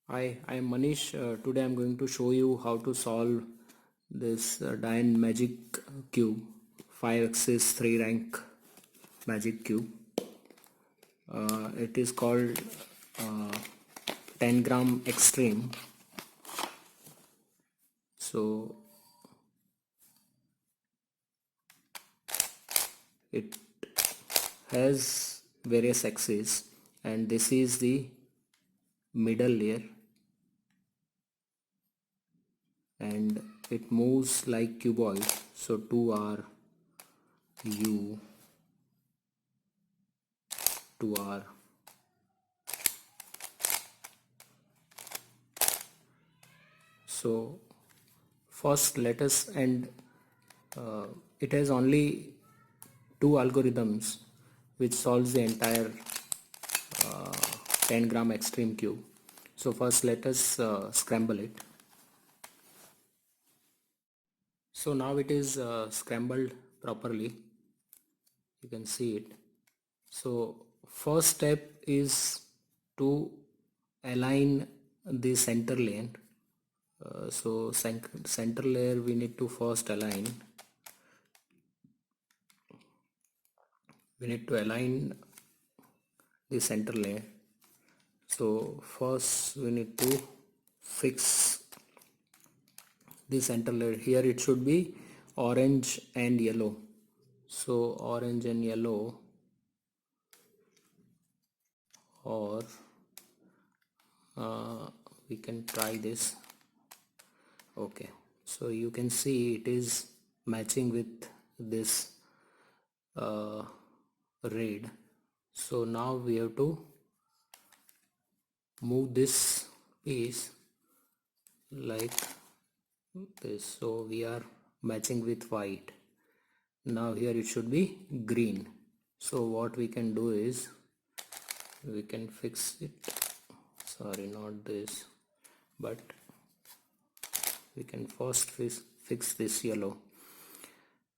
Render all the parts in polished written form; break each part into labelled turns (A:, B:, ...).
A: Hi, I am Manish. Today I am going to show you how to solve this Dayan magic cube, 5 axis 3 rank magic cube. It is called uh, Tangram Extreme. So it has various axes, and this is the middle layer, and it moves like cuboid. So 2 are U, 2 are so first let us and it has only two algorithms which solves the entire 10-gram extreme cube. So first let us scramble it. So now it is scrambled properly, you can see it. So first step is to align the center layer. So center layer we need to first align. We need to align the center layer. So first we need to fix the center layer. Here it should be orange and yellow. So orange and yellow, or we can try this. Okay, so you can see it is matching with this red. So now we have to move this piece like this. So we are matching with white. Now here it should be green. So what we can do is we can fix it. Sorry, not this, but we can first fix this yellow.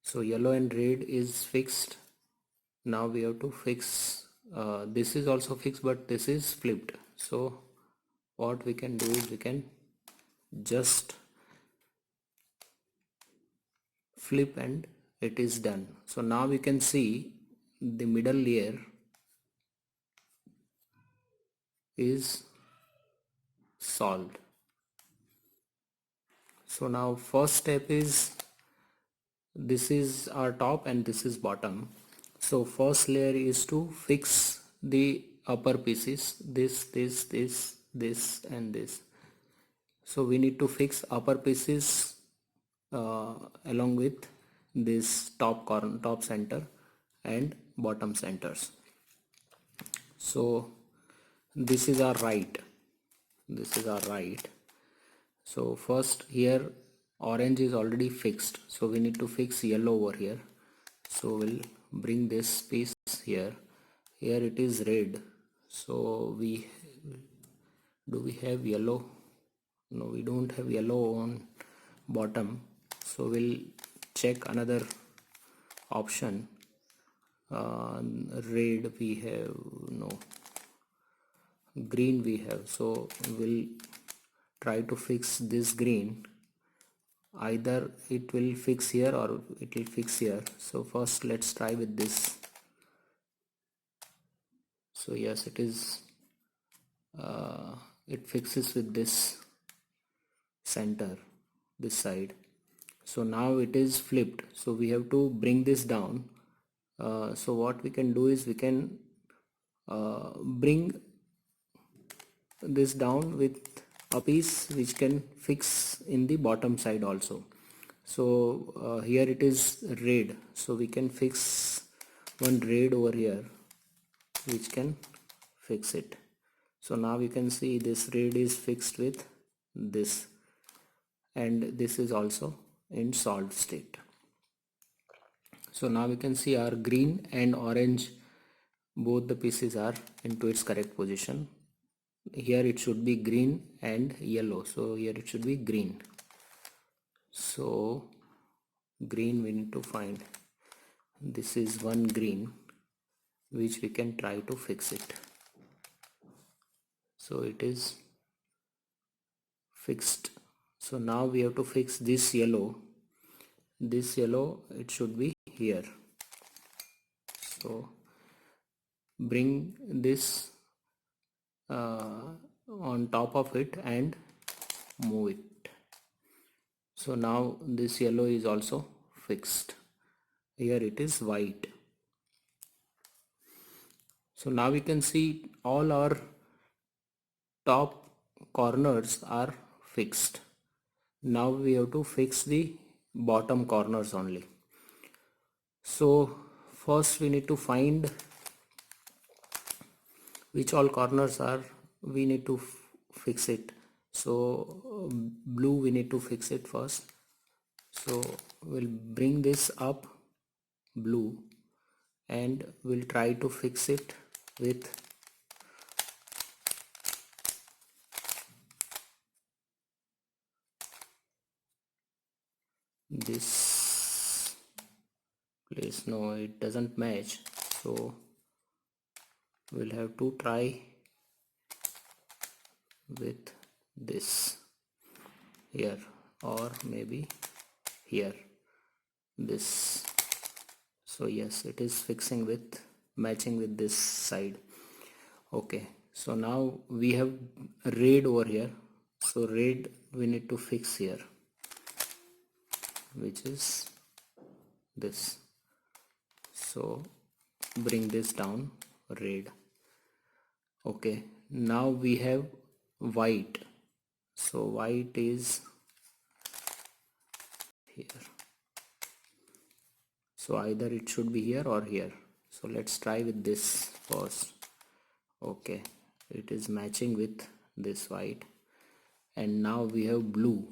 A: So yellow and red is fixed. Now we have to fix this is also fixed, but this is flipped. So what we can do is we can just flip and it is done. So now we can see the middle layer is solved. So now first step is, this is our top and this is bottom. So first layer is to fix the upper pieces, this and this. So we need to fix upper pieces along with this top corner, top center and bottom centers. So this is our right, this is our right. So first here orange is already fixed, so we need to fix yellow over here. So we'll bring this piece here. Here it is red, so we have yellow? No, we don't have yellow on bottom, so we'll check another option. Red we have, no, green we have, so we'll try to fix this green. Either it will fix here or it will fix here. So first let's try with this. So yes, it is it fixes with this center, this side. So now it is flipped, so we have to bring this down. So what we can do is we can bring this down with a piece which can fix in the bottom side also. So here it is red, so we can fix one red over here which can fix it. So now you can see this red is fixed with this, and this is also in solved state. So now we can see our green and orange, both the pieces are into its correct position. Here it should be green and yellow, so here it should be green. So green we need to find, this is one green which we can try to fix it. So it is fixed. So now we have to fix this yellow. This yellow, it should be here. So bring this on top of it and move it. So now this yellow is also fixed. Here it is white. So now we can see all our top corners are fixed. Now we have to fix the bottom corners only. So first we need to find which all corners are we need to fix it. So blue we need to fix it first. So we'll bring this up, blue, and we'll try to fix it with this place. No, it doesn't match, so we'll have to try with this here, or maybe here, this. So yes, it is fixing with matching with this side. Okay, so now we have red over here, so red we need to fix here, which is this. So bring this down, red. Okay, now we have white. So white is here. So either it should be here or here. So let's try with this first. Okay, it is matching with this white. And now we have blue.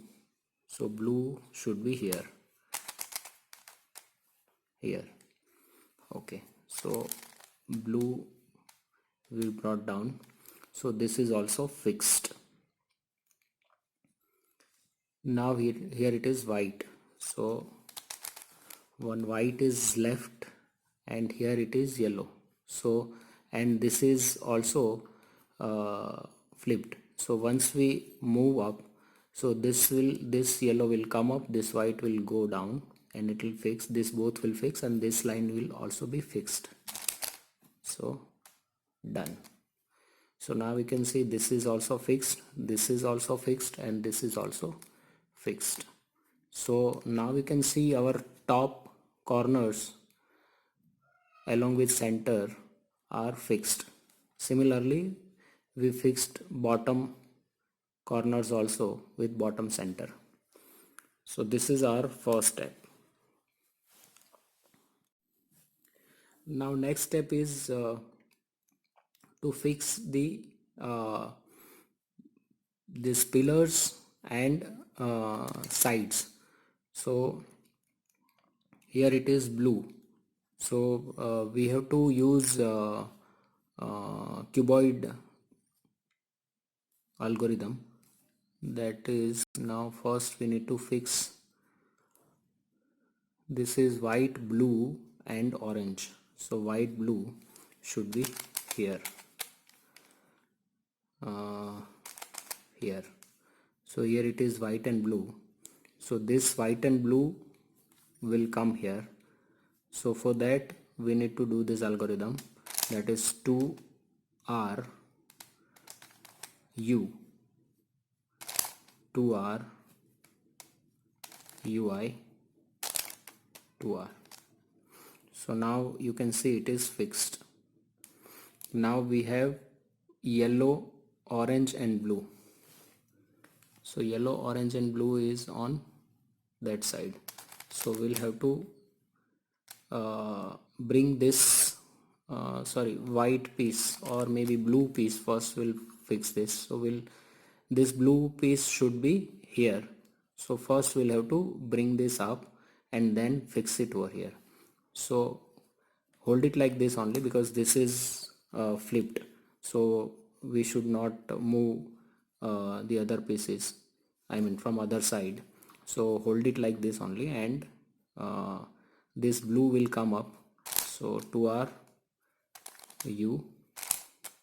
A: So blue should be here. Here. Okay, so blue we brought down. So this is also fixed. Now here it is white. So one white is left and here it is yellow. So and this is also flipped. So once we move up, so this yellow will come up, this white will go down, and it will fix, this both will fix, and this line will also be fixed. So done. So now we can see this is also fixed, this is also fixed, and this is also fixed. So now we can see our top corners along with center are fixed. Similarly, we fixed bottom corners also with bottom center. So this is our first step. Now next step is to fix these pillars and sides. So here it is blue. So we have to use cuboid algorithm. That is, now first we need to fix, this is white, blue and orange. So white, blue should be here, here. So here it is white and blue. So this white and blue will come here. So for that we need to do this algorithm, that is 2R U 2R UI 2R. So now you can see it is fixed. Now we have yellow, orange and blue. So yellow, orange and blue is on that side. So we'll have to bring this white piece or maybe blue piece first. We'll fix this. So this blue piece should be here. So first we'll have to bring this up and then fix it over here. So hold it like this only, because this is flipped, so we should not move the other pieces, I mean from other side. So hold it like this only, and this blue will come up. So 2R U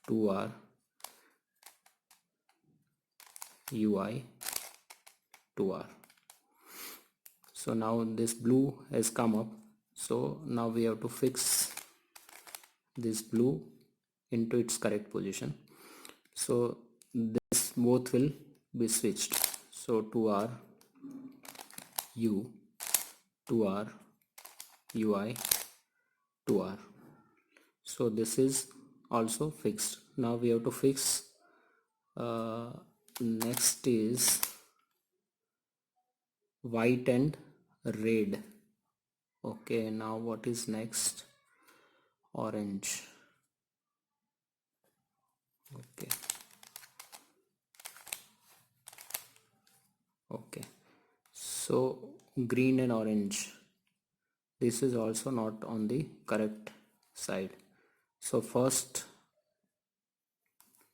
A: 2R UI 2R. So now this blue has come up, so now we have to fix this blue into its correct position. So this both will be switched. So 2R U, 2R UI, 2R. So this is also fixed. Now we have to fix next is white and red. Okay, now what is next? Orange. Okay. Okay, so green and orange, this is also not on the correct side. So first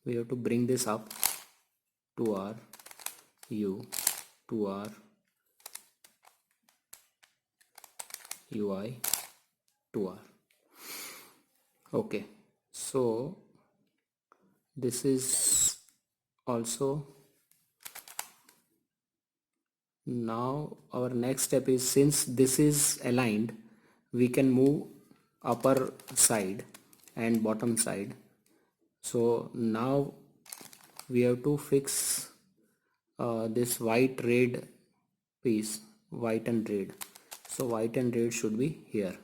A: we have to bring this up, 2R U, 2R UI, 2R. Okay, so this is also. Now our next step is, since this is aligned, we can move upper side and bottom side. So now we have to fix this white red piece, white and red. So white and red should be here,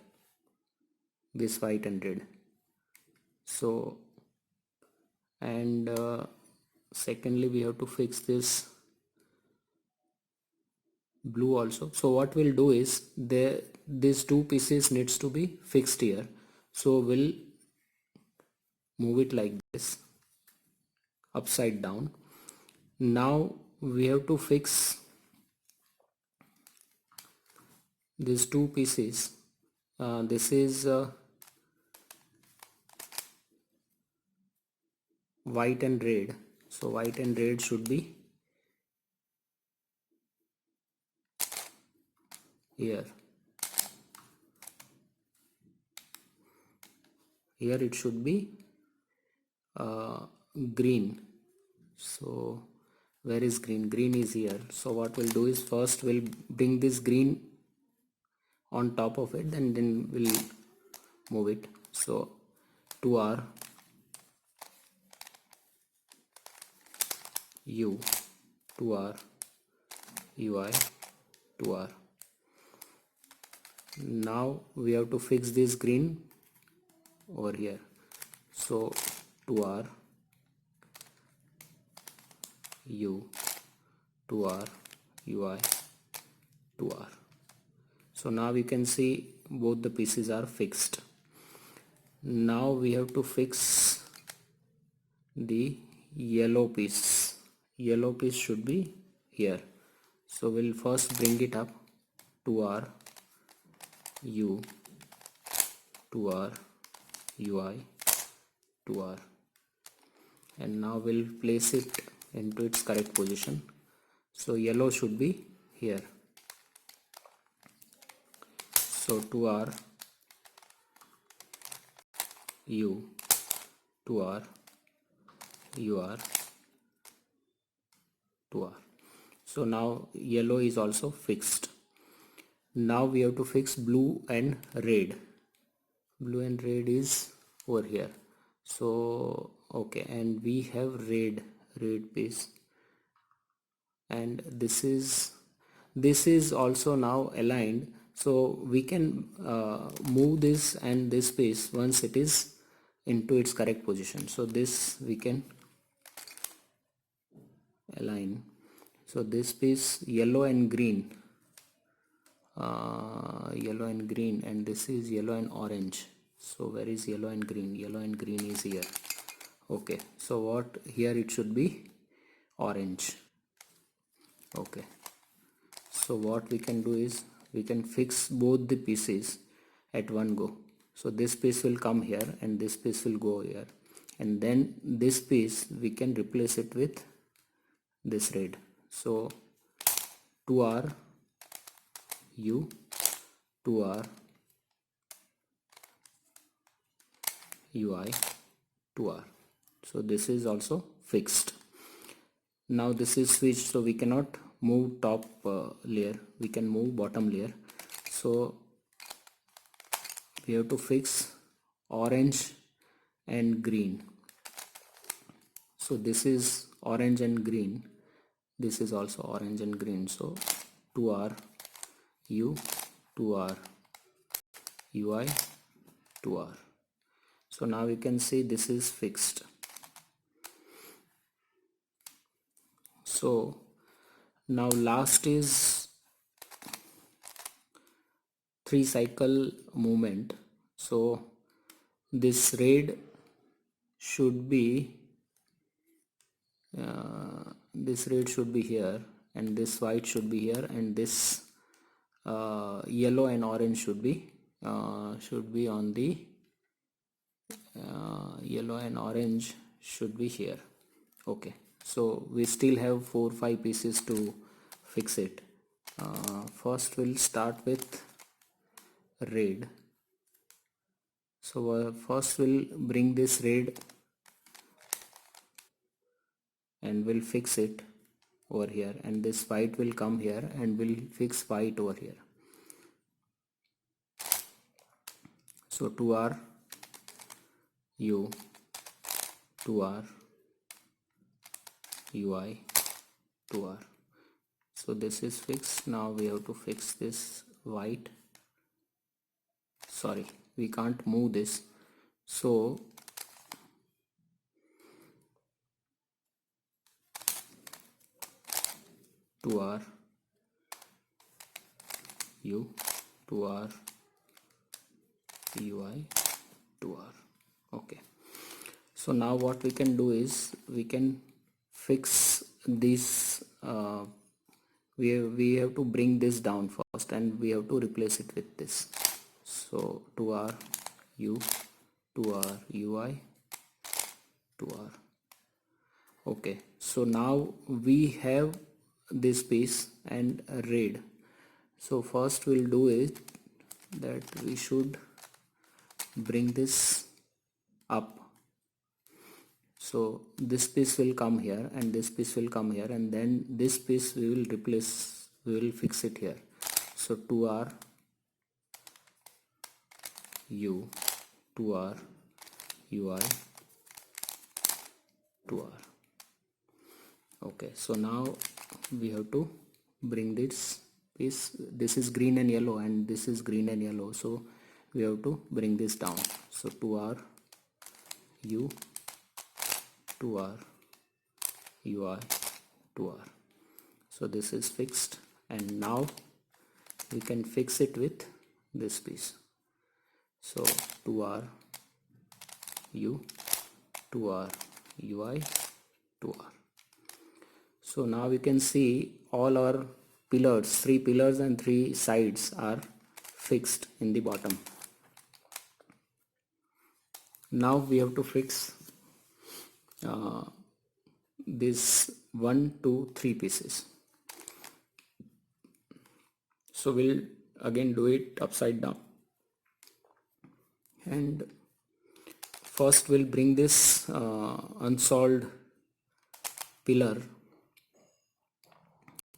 A: this white and red. So and secondly we have to fix this blue also. So what we'll do is, these two pieces needs to be fixed here, so we'll move it like this, upside down. Now we have to fix these two pieces. This is white and red, so white and red should be here. Here it should be green. So where is green? Green is here. So what we'll do is, first we'll bring this green on top of it, and then we'll move it. So 2R U, 2R UI, 2R. Now we have to fix this green over here. So 2R U, 2R UI, 2R. So now we can see both the pieces are fixed. Now we have to fix the yellow piece. Yellow piece should be here. So we'll first bring it up, 2R U, 2R UI, 2R, and now we'll place it into its correct position. So yellow should be here. So 2R U, 2R UR, 2R. So now yellow is also fixed. Now we have to fix blue and red. Blue and red is over here. So okay, and we have red piece, and this is also now aligned, so we can move this and this piece once it is into its correct position. So this we can align. So this piece, yellow and green, and this is yellow and orange. So where is yellow and green? Yellow and green is here. Okay, so what here, it should be orange. Okay, so what we can do is, we can fix both the pieces at one go. So this piece will come here and this piece will go here, and then this piece we can replace it with this red. So 2R U, 2R UI, 2R. So this is also fixed. Now this is switched, so we cannot move top layer, we can move bottom layer. So we have to fix orange and green. So this is orange and green, this is also orange and green. So 2R U, 2R UI, 2R. So now you can see this is fixed. So now last is 3 cycle movement. So this red should be here, and this white should be here, and this yellow and orange should be on the yellow and orange should be here. Okay, so we still have 4-5 pieces to fix it. First we'll start with red. So first we'll bring this red and we'll fix it over here, and this white will come here and we'll fix white over here. So 2R U, 2R UI, 2R. So this is fixed. Now we have to fix this white. Sorry, we can't move this. So to R U, to R UI, to R. Okay, so now what we can do is we can fix this. We have to bring this down first, and we have to replace it with this. So 2R U, 2R UI, 2R. Okay, so now we have this piece and red. So first we'll do it that we should bring this up. So this piece will come here and this piece will come here, and then this piece we will replace, we will fix it here. So 2R U, 2R UI, 2R. Okay, so now we have to bring this piece. This is green and yellow and this is green and yellow, so we have to bring this down. So 2R U, 2R UI, 2R. So this is fixed, and now we can fix it with this piece. So 2R U, 2R UI, 2R. So now we can see all our pillars, 3 pillars and 3 sides are fixed in the bottom. Now we have to fix this 1, 2, 3 pieces. So we'll again do it upside down, and first we'll bring this unsolved pillar.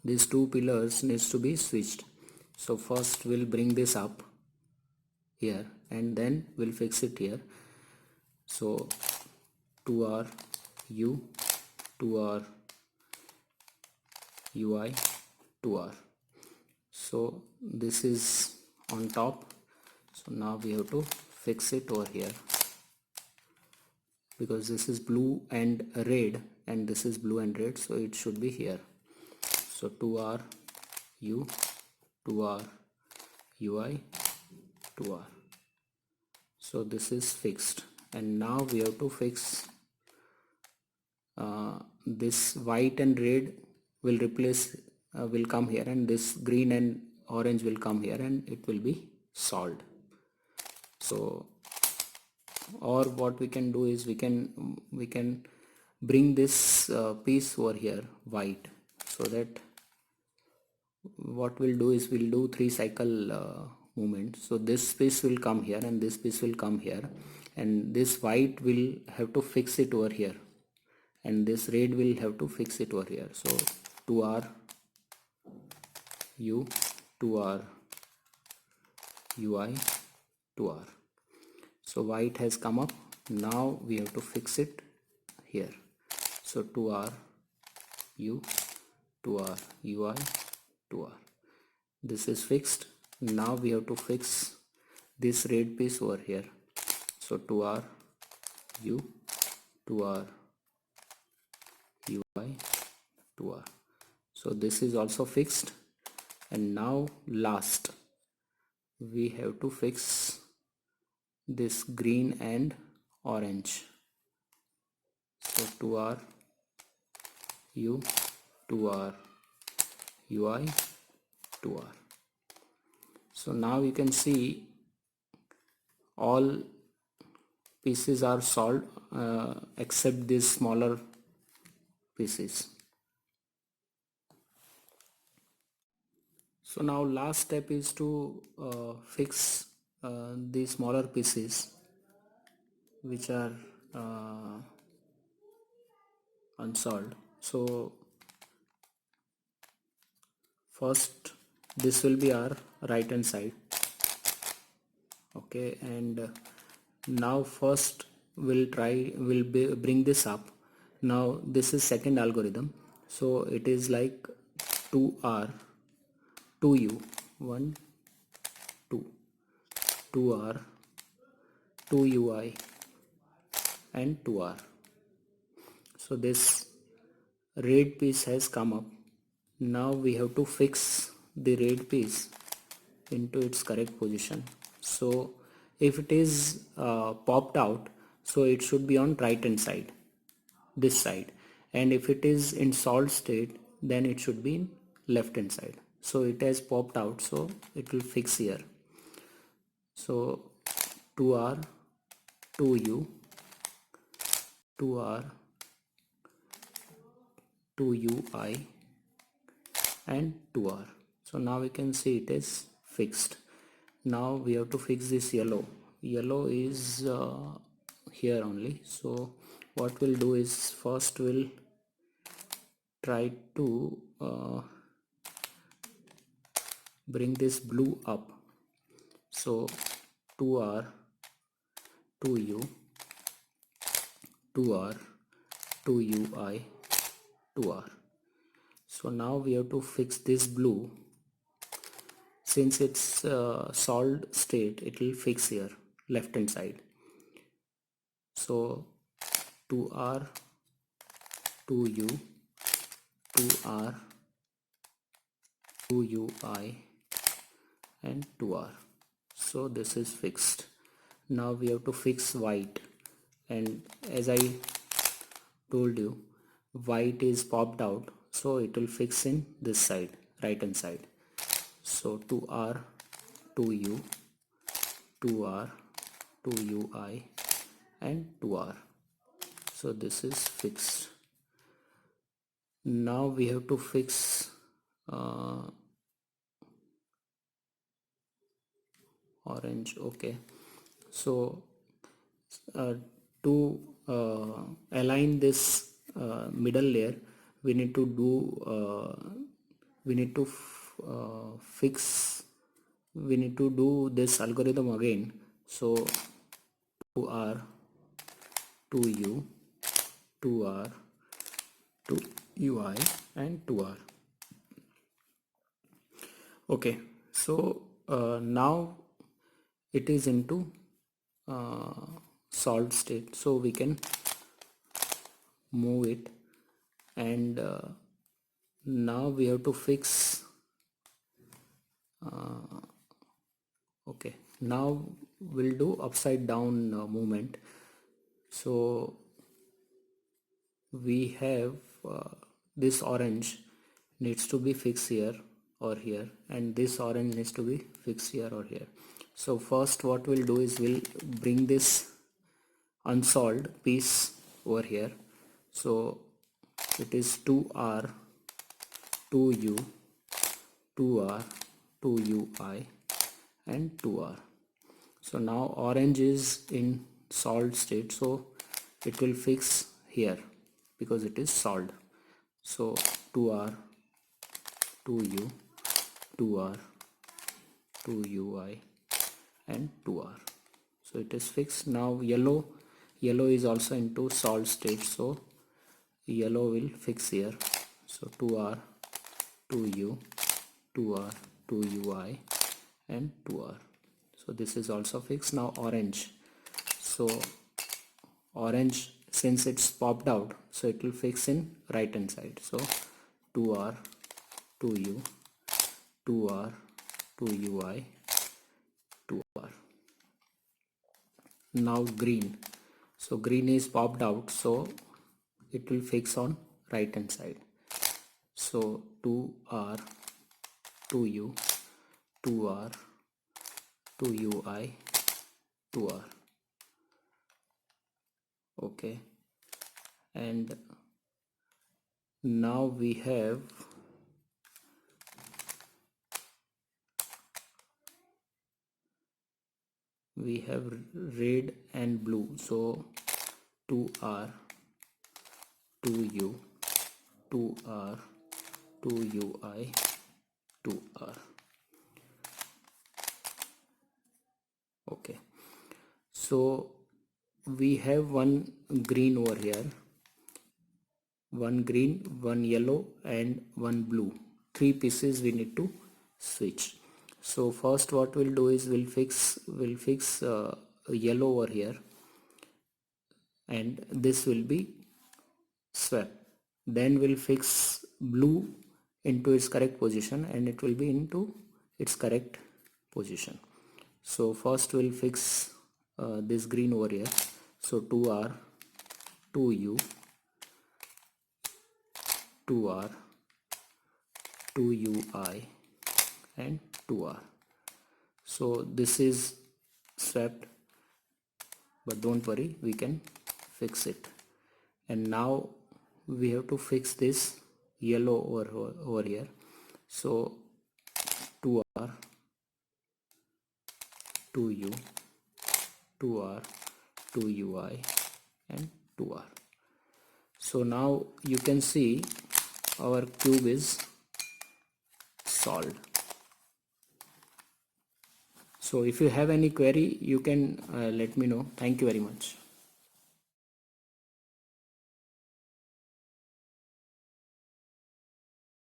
A: These 2 pillars needs to be switched. So first we'll bring this up here and then we'll fix it here. So 2R U, 2R UI, 2R. So this is on top. So now we have to fix it over here, because this is blue and red and this is blue and red, so it should be here. So 2R U, 2R UI, 2R. So this is fixed, and now we have to fix this white and red will replace will come here, and this green and orange will come here, and it will be solved. So, or what we can do is we can bring this piece over here white, so that what we'll do is we'll do 3 cycle movement. So this piece will come here and this piece will come here, and this white will have to fix it over here, and this red will have to fix it over here. So 2R U, 2R UI, 2R. So white has come up. Now we have to fix it here. So 2R U, 2R UI, 2R. This is fixed. Now we have to fix this red piece over here. So 2R U, 2R UI, 2R. So this is also fixed. And now last we have to fix this green and orange. So 2R U, 2R UI, 2R. So now you can see all pieces are solved except these smaller pieces. So now last step is to fix the smaller pieces which are unsolved. So first this will be our right hand side. Okay, and now first we'll bring this up. Now this is second algorithm, so it is like 2R 2U 1 2 2R 2UI and 2R. So this red piece has come up. Now we have to fix the red piece into its correct position. So if it is popped out, so it should be on right hand side, this side, and if it is in solid state, then it should be in left hand side. So it has popped out, so it will fix here. So 2R 2U 2R 2UI and 2R. So now we can see it is fixed. Now we have to fix this yellow. Yellow is here only. So what we'll do is first we'll try to bring this blue up. So 2R 2U 2R 2UI 2R. So now we have to fix this blue. Since it's solid state, it will fix here left hand side. So 2R 2U 2R 2UI and 2R. So this is fixed. Now we have to fix white, and as I told you, white is popped out, so it will fix in this side, right hand side. So 2R 2U 2R 2UI and 2R. So this is fixed. Now we have to fix orange. Okay, so to align this middle layer, we need to do this algorithm again. So 2R 2U 2R 2UI and 2R. Okay, so now it is into solid state, so we can move it, and now we have to fix okay, now we'll do upside down movement. So we have this orange needs to be fixed here or here, and this orange needs to be fixed here or here. So first what we'll do is we'll bring this unsolved piece over here. So it is 2R 2U 2R 2UI and 2R. So now orange is in solid state, so it will fix here because it is solid. So 2R 2U 2R, 2UI and 2R. So it is fixed. Now yellow is also into solved state, so yellow will fix here. So 2R, 2U, 2R, 2UI and 2R. So this is also fixed. Now orange. So orange, since it's popped out, so it will fix in right hand side. So 2R, 2U, 2R, 2UI, 2R. Now green. So green is popped out, so it will fix on right hand side. So 2R, 2U, 2R, 2UI, 2R. Okay, and now we have red and blue. So 2R, 2U, 2R, 2UI, 2R. Okay, so we have one green over here, one green, one yellow and one blue. Three pieces we need to switch. So first what we'll do is we'll fix yellow over here, and this will be swept. Then we'll fix blue into its correct position, and it will be into its correct position. So first we'll fix this green over here. So 2R, 2U, 2R, 2UI and 2R. So this is swept, but don't worry, we can fix it. And now we have to fix this yellow over here. So 2R, 2U, 2R, 2UI and 2R. So now you can see our cube is solved. So if you have any query, you can let me know. Thank you very much.